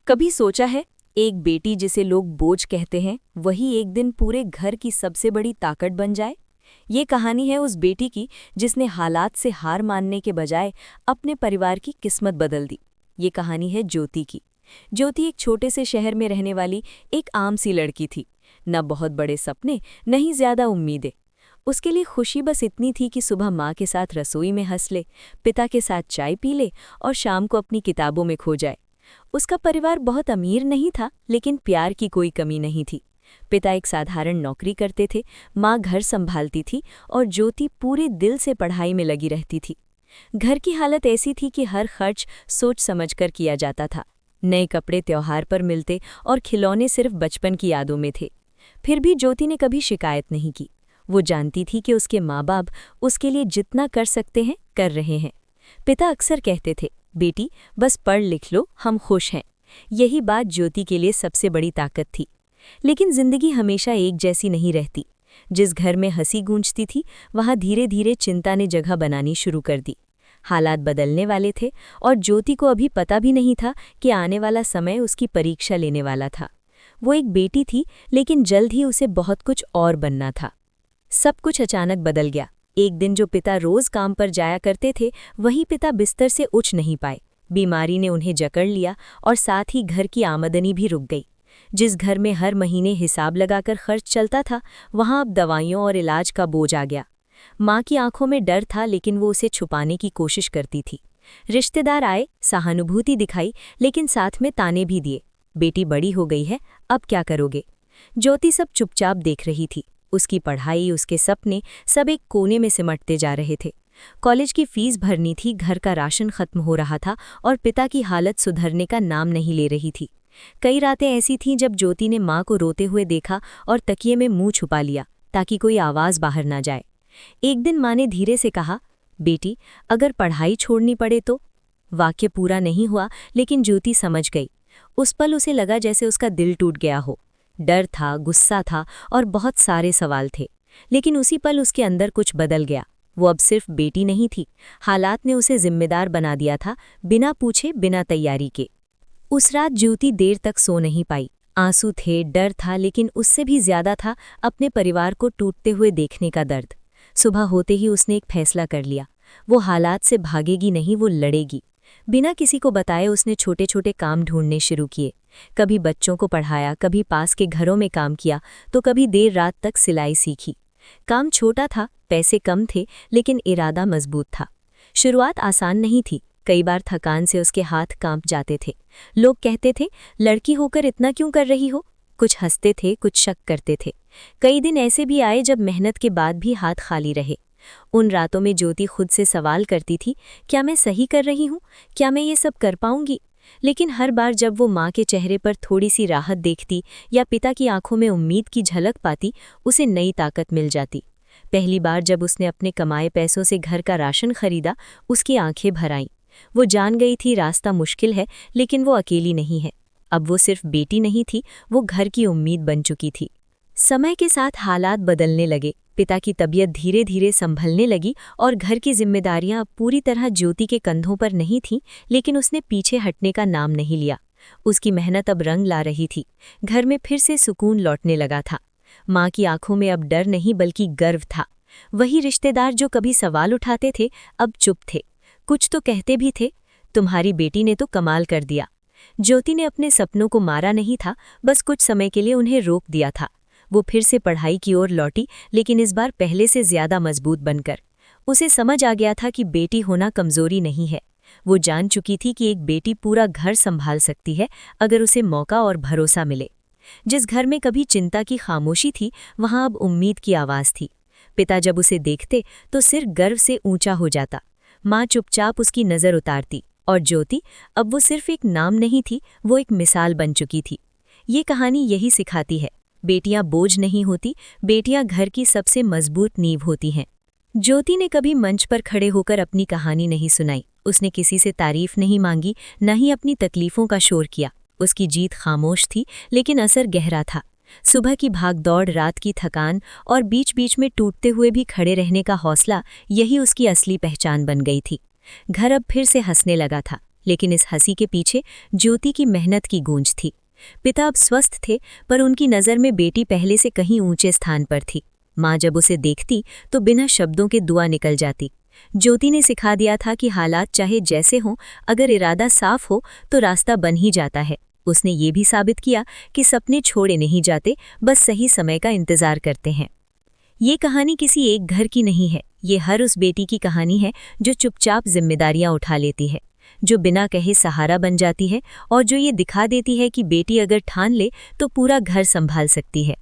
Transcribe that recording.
कभी सोचा है, एक बेटी जिसे लोग बोझ कहते हैं वही एक दिन पूरे घर की सबसे बड़ी ताकत बन जाए। ये कहानी है उस बेटी की जिसने हालात से हार मानने के बजाय अपने परिवार की किस्मत बदल दी। ये कहानी है ज्योति की। ज्योति एक छोटे से शहर में रहने वाली एक आम सी लड़की थी। न बहुत बड़े सपने, न ही ज्यादा उम्मीदें। उसके लिए खुशी बस इतनी थी कि सुबह माँ के साथ रसोई में हंस ले, पिता के साथ चाय पी ले और शाम को अपनी किताबों में खो जाए। उसका परिवार बहुत अमीर नहीं था, लेकिन प्यार की कोई कमी नहीं थी। पिता एक साधारण नौकरी करते थे, माँ घर संभालती थी और ज्योति पूरे दिल से पढ़ाई में लगी रहती थी। घर की हालत ऐसी थी कि हर खर्च सोच समझकर किया जाता था। नए कपड़े त्योहार पर मिलते और खिलौने सिर्फ बचपन की यादों में थे। फिर भी ज्योति ने कभी शिकायत नहीं की। वो जानती थी कि उसके माँ बाप उसके लिए जितना कर सकते हैं कर रहे हैं। पिता अक्सर कहते थे, बेटी बस पढ़ लिख लो, हम खुश हैं। यही बात ज्योति के लिए सबसे बड़ी ताकत थी। लेकिन जिंदगी हमेशा एक जैसी नहीं रहती। जिस घर में हंसी गूंजती थी, वहां धीरे धीरे चिंता ने जगह बनानी शुरू कर दी। हालात बदलने वाले थे और ज्योति को अभी पता भी नहीं था कि आने वाला समय उसकी परीक्षा लेने वाला था। वो एक बेटी थी, लेकिन जल्द ही उसे बहुत कुछ और बनना था। सब कुछ अचानक बदल गया। एक दिन जो पिता रोज काम पर जाया करते थे, वही पिता बिस्तर से उठ नहीं पाए। बीमारी ने उन्हें जकड़ लिया और साथ ही घर की आमदनी भी रुक गई। जिस घर में हर महीने हिसाब लगाकर खर्च चलता था, वहां अब दवाइयों और इलाज का बोझ आ गया। माँ की आंखों में डर था, लेकिन वो उसे छुपाने की कोशिश करती थी। रिश्तेदार आए, सहानुभूति दिखाई, लेकिन साथ में ताने भी दिए। बेटी बड़ी हो गई है, अब क्या करोगे? ज्योति सब चुपचाप देख रही थी। उसकी पढ़ाई, उसके सपने सब एक कोने में सिमटते जा रहे थे। कॉलेज की फीस भरनी थी, घर का राशन खत्म हो रहा था और पिता की हालत सुधरने का नाम नहीं ले रही थी। कई रातें ऐसी थीं जब ज्योति ने माँ को रोते हुए देखा और तकिए में मुंह छुपा लिया ताकि कोई आवाज़ बाहर ना जाए। एक दिन माँ ने धीरे से कहा, बेटी अगर पढ़ाई छोड़नी पड़े तो। वाक्य पूरा नहीं हुआ, लेकिन ज्योति समझ गई। उस पल उसे लगा जैसे उसका दिल टूट गया हो। डर था, गुस्सा था और बहुत सारे सवाल थे। लेकिन उसी पल उसके अंदर कुछ बदल गया। वो अब सिर्फ बेटी नहीं थी, हालात ने उसे जिम्मेदार बना दिया था, बिना पूछे, बिना तैयारी के। उस रात ज्योति देर तक सो नहीं पाई। आंसू थे, डर था, लेकिन उससे भी ज्यादा था अपने परिवार को टूटते हुए देखने का दर्द। सुबह होते ही उसने एक फैसला कर लिया। वो हालात से भागेगी नहीं, वो लड़ेगी। बिना किसी को बताए उसने छोटे छोटे काम ढूंढने शुरू किए। कभी बच्चों को पढ़ाया, कभी पास के घरों में काम किया, तो कभी देर रात तक सिलाई सीखी। काम छोटा था, पैसे कम थे, लेकिन इरादा मजबूत था। शुरुआत आसान नहीं थी। कई बार थकान से उसके हाथ कांप जाते थे। लोग कहते थे, लड़की होकर इतना क्यों कर रही हो? कुछ हंसते थे, कुछ शक करते थे। कई दिन ऐसे भी आए जब मेहनत के बाद भी हाथ खाली रहे। उन रातों में ज्योति खुद से सवाल करती थी, क्या मैं सही कर रही हूँ? क्या मैं ये सब कर पाऊंगी? लेकिन हर बार जब वो माँ के चेहरे पर थोड़ी सी राहत देखती या पिता की आंखों में उम्मीद की झलक पाती, उसे नई ताकत मिल जाती। पहली बार जब उसने अपने कमाए पैसों से घर का राशन खरीदा, उसकी आंखें भर आईं। वो जान गई थी रास्ता मुश्किल है, लेकिन वो अकेली नहीं है। अब वो सिर्फ बेटी नहीं थी, वो घर की उम्मीद बन चुकी थी। समय के साथ हालात बदलने लगे। पिता की तबीयत धीरे धीरे संभलने लगी और घर की जिम्मेदारियां अब पूरी तरह ज्योति के कंधों पर नहीं थीं, लेकिन उसने पीछे हटने का नाम नहीं लिया। उसकी मेहनत अब रंग ला रही थी। घर में फिर से सुकून लौटने लगा था। माँ की आंखों में अब डर नहीं बल्कि गर्व था। वही रिश्तेदार जो कभी सवाल उठाते थे, अब चुप थे। कुछ तो कहते भी थे, तुम्हारी बेटी ने तो कमाल कर दिया। ज्योति ने अपने सपनों को मारा नहीं था, बस कुछ समय के लिए उन्हें रोक दिया था। वो फिर से पढ़ाई की ओर लौटी, लेकिन इस बार पहले से ज्यादा मजबूत बनकर। उसे समझ आ गया था कि बेटी होना कमजोरी नहीं है। वो जान चुकी थी कि एक बेटी पूरा घर संभाल सकती है, अगर उसे मौका और भरोसा मिले। जिस घर में कभी चिंता की खामोशी थी, वहां अब उम्मीद की आवाज थी। पिता जब उसे देखते तो सिर गर्व से ऊंचा हो जाता। माँ चुपचाप उसकी नज़र उतारती और ज्योति अब वो सिर्फ एक नाम नहीं थी, वो एक मिसाल बन चुकी थी। ये कहानी यही सिखाती है, बेटियां बोझ नहीं होती, बेटियां घर की सबसे मजबूत नींव होती हैं। ज्योति ने कभी मंच पर खड़े होकर अपनी कहानी नहीं सुनाई। उसने किसी से तारीफ नहीं मांगी, न ही अपनी तकलीफों का शोर किया। उसकी जीत खामोश थी, लेकिन असर गहरा था। सुबह की भागदौड़, रात की थकान और बीच बीच में टूटते हुए भी खड़े रहने का हौसला, यही उसकी असली पहचान बन गई थी। घर अब फिर से हंसने लगा था। लेकिन इस हंसी के पीछे ज्योति की मेहनत की गूंज थी। पिता अब स्वस्थ थे, पर उनकी नज़र में बेटी पहले से कहीं ऊंचे स्थान पर थी। माँ जब उसे देखती तो बिना शब्दों के दुआ निकल जाती। ज्योति ने सिखा दिया था कि हालात चाहे जैसे हों, अगर इरादा साफ हो तो रास्ता बन ही जाता है। उसने ये भी साबित किया कि सपने छोड़े नहीं जाते, बस सही समय का इंतजार करते हैं। ये कहानी किसी एक घर की नहीं है, ये हर उस बेटी की कहानी है जो चुपचाप जिम्मेदारियां उठा लेती है, जो बिना कहे सहारा बन जाती है और जो ये दिखा देती है कि बेटी अगर ठान ले तो पूरा घर संभाल सकती है।